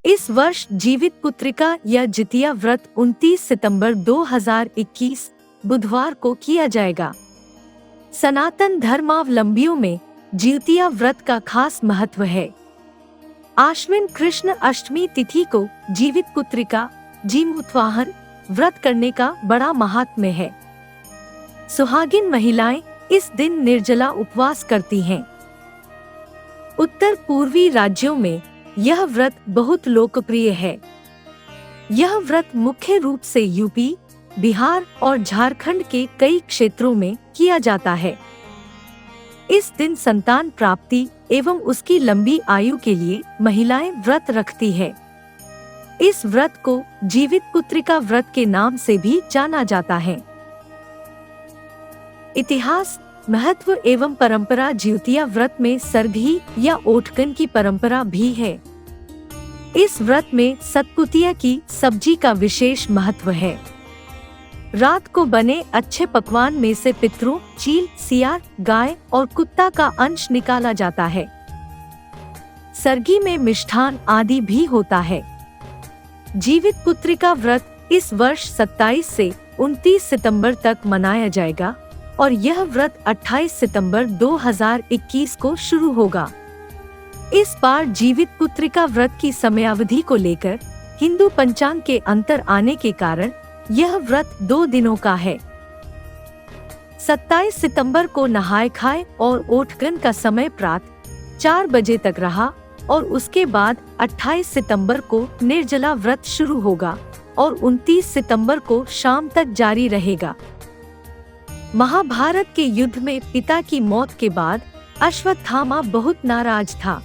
इस वर्ष जीवितपुत्रिका या जितिया व्रत 29 सितंबर 2021 बुधवार को किया जाएगा। सनातन धर्मावलंबियों में जितिया व्रत का खास महत्व है। आश्विन कृष्ण अष्टमी तिथि को जीवितपुत्रिका जीमूतवाहन व्रत करने का बड़ा महात्म्य है। सुहागिन महिलाएं इस दिन निर्जला उपवास करती हैं। उत्तर पूर्वी राज्यों में यह व्रत बहुत लोकप्रिय है। यह व्रत मुख्य रूप से यूपी, बिहार और झारखंड के कई क्षेत्रों में किया जाता है। इस दिन संतान प्राप्ति एवं उसकी लंबी आयु के लिए महिलाएं व्रत रखती है। इस व्रत को जीवितपुत्रिका व्रत के नाम से भी जाना जाता है। इतिहास, महत्व एवं परंपरा। जितिया व्रत में सरघी या ओठकन की परंपरा भी है। इस व्रत में सतपुतिया की सब्जी का विशेष महत्व है। रात को बने अच्छे पकवान में से पितरों, चील, सियार, गाय और कुत्ता का अंश निकाला जाता है। सरगी में मिष्ठान आदि भी होता है। जीवितपुत्रिका व्रत इस वर्ष 27 से 29 सितंबर तक मनाया जाएगा और यह व्रत 28 सितंबर 2021 को शुरू होगा। इस बार जीवितपुत्रिका व्रत की समयावधि को लेकर हिंदू पंचांग के अंतर आने के कारण यह व्रत 2 दिनों का है। 27 सितंबर को नहाय खाए और ओठगन का समय प्रातः 4 बजे तक रहा और उसके बाद 28 सितंबर को निर्जला व्रत शुरू होगा और 29 सितंबर को शाम तक जारी रहेगा। महाभारत के युद्ध में पिता की मौत के बाद अश्वत्थामा बहुत नाराज था।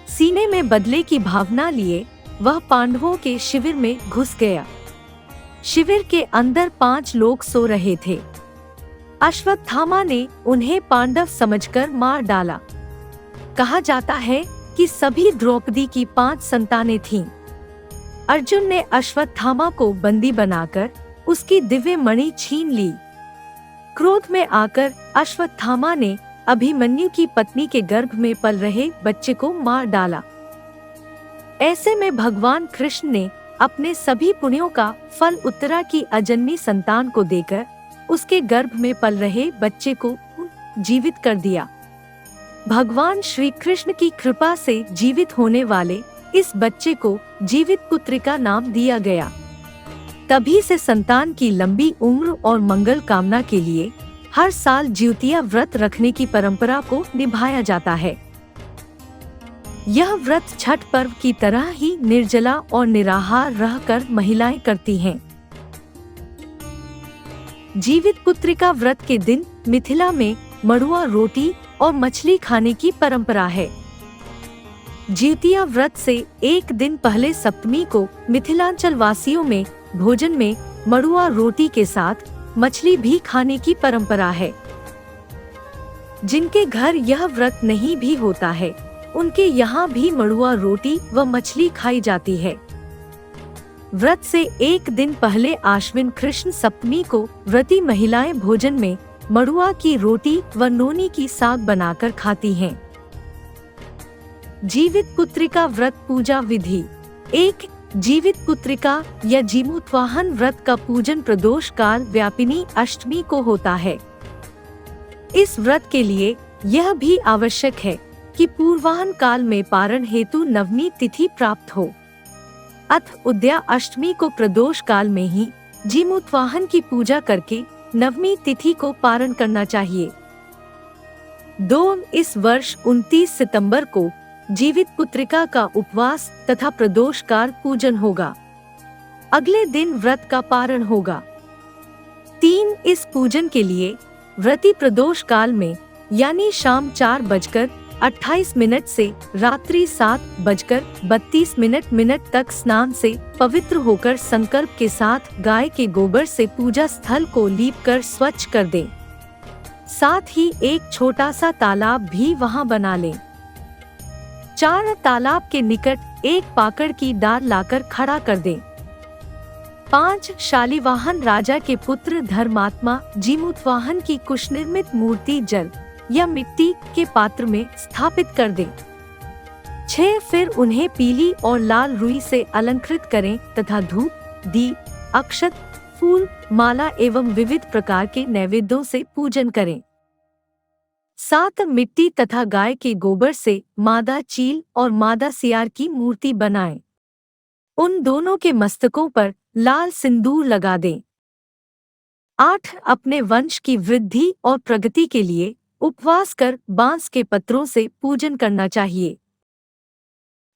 सीने में बदले की भावना लिए वह पांडवों के शिविर में घुस गया। शिविर के अंदर 5 लोग सो रहे थे। अश्वत्थामा ने उन्हें पांडव समझकर मार डाला। कहा जाता है कि सभी द्रौपदी की 5 संतानें थीं। अर्जुन ने अश्वत्थामा को बंदी बनाकर उसकी दिव्य मणि छीन ली। क्रोध में आकर अश्वत्थामा ने अभिमन्यु की पत्नी के गर्भ में पल रहे बच्चे को मार डाला। ऐसे में भगवान कृष्ण ने अपने सभी पुण्यों का फल उत्तरा की अजन्मी संतान को देकर उसके गर्भ में पल रहे बच्चे को जीवित कर दिया। भगवान श्री कृष्ण की कृपा से जीवित होने वाले इस बच्चे को जीवितपुत्रिका नाम दिया गया। तभी से संतान की लंबी उम्र और मंगल कामना के लिए हर साल जितिया व्रत रखने की परंपरा को निभाया जाता है। यह व्रत छठ पर्व की तरह ही निर्जला और निराहार रहकर महिलाएं करती हैं। जीवितपुत्रिका व्रत के दिन मिथिला में मड़ुआ रोटी और मछली खाने की परंपरा है। जितिया व्रत से एक दिन पहले सप्तमी को मिथिलांचल वासियों में भोजन में मड़ुआ रोटी के साथ मछली भी खाने की परंपरा है। जिनके घर यह व्रत नहीं भी होता है, उनके यहाँ भी मड़ुआ रोटी व मछली खाई जाती है। व्रत से एक दिन पहले आश्विन कृष्ण सप्तमी को व्रती महिलाएं भोजन में मड़ुआ की रोटी व नोनी की साग बनाकर खाती हैं। जीवितपुत्रिका व्रत पूजा विधि। 1. जीवितपुत्रिका या जीमूतवाहन व्रत का पूजन प्रदोष काल व्यापिनी अष्टमी को होता है। इस व्रत के लिए यह भी आवश्यक है कि पूर्वाहन काल में पारण हेतु नवमी तिथि प्राप्त हो। अथ उद्या अष्टमी को प्रदोष काल में ही जीमूतवाहन की पूजा करके नवमी तिथि को पारण करना चाहिए। 2. इस वर्ष 29 सितंबर को जीवितपुत्रिका का उपवास तथा प्रदोष काल पूजन होगा। अगले दिन व्रत का पारण होगा। 3. इस पूजन के लिए व्रती प्रदोष काल में यानी शाम 4:28 से रात्रि 7:32 तक स्नान से पवित्र होकर संकल्प के साथ गाय के गोबर से पूजा स्थल को लीपकर स्वच्छ कर दें। साथ ही एक छोटा सा तालाब भी वहां बना लें। 4. तालाब के निकट एक पाकड़ की डाल लाकर खड़ा कर दें। 5. शालिवाहन राजा के पुत्र धर्मात्मा जीमूतवाहन की कुश निर्मित मूर्ति जल या मिट्टी के पात्र में स्थापित कर दें। 6 फिर उन्हें पीली और लाल रुई से अलंकृत करें तथा धूप, दीप, अक्षत, फूल, माला एवं विविध प्रकार के नैवेद्यों से पूजन करें। 7 मिट्टी तथा गाय के गोबर से मादा चील और मादा सियार की मूर्ति बनाएं। उन दोनों के मस्तकों पर लाल सिंदूर लगा दें। 8 अपने वंश की वृद्धि और प्रगति के लिए उपवास कर बांस के पत्रों से पूजन करना चाहिए।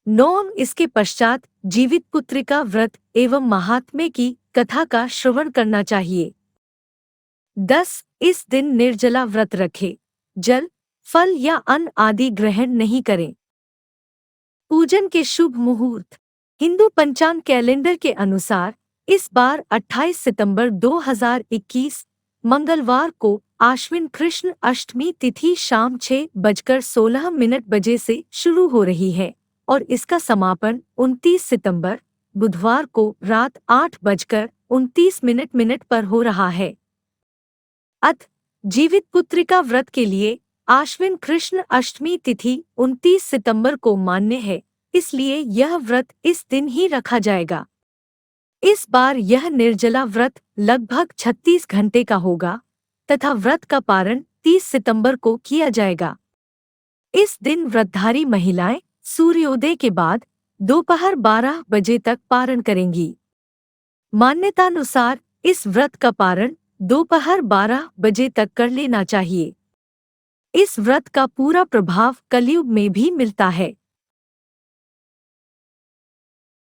9 इसके पश्चात जीवित पुत्रिका व्रत एवं महात्म्य की कथा का श्रवण करना चाहिए। 10 इस दिन निर्जला व्रत रखे, जल, फल या अन्न आदि ग्रहण नहीं करें। पूजन के शुभ मुहूर्त। हिंदू पंचांग कैलेंडर के अनुसार इस बार 28 सितंबर 2021 मंगलवार को आश्विन कृष्ण अष्टमी तिथि शाम 6:16 बजे से शुरू हो रही है और इसका समापन 29 सितंबर बुधवार को रात 8:29 पर हो रहा है। जीवित पुत्रिका व्रत के लिए आश्विन कृष्ण अष्टमी तिथि 29 सितंबर को मान्य है, इसलिए यह व्रत इस दिन ही रखा जाएगा। इस बार यह निर्जला व्रत लगभग 36 घंटे का होगा तथा व्रत का पारण 30 सितंबर को किया जाएगा। इस दिन व्रतधारी महिलाएं सूर्योदय के बाद दोपहर 12 बजे तक पारण करेंगी। मान्यतानुसार इस व्रत का पारण दोपहर 12 बजे तक कर लेना चाहिए। इस व्रत का पूरा प्रभाव कलयुग में भी मिलता है।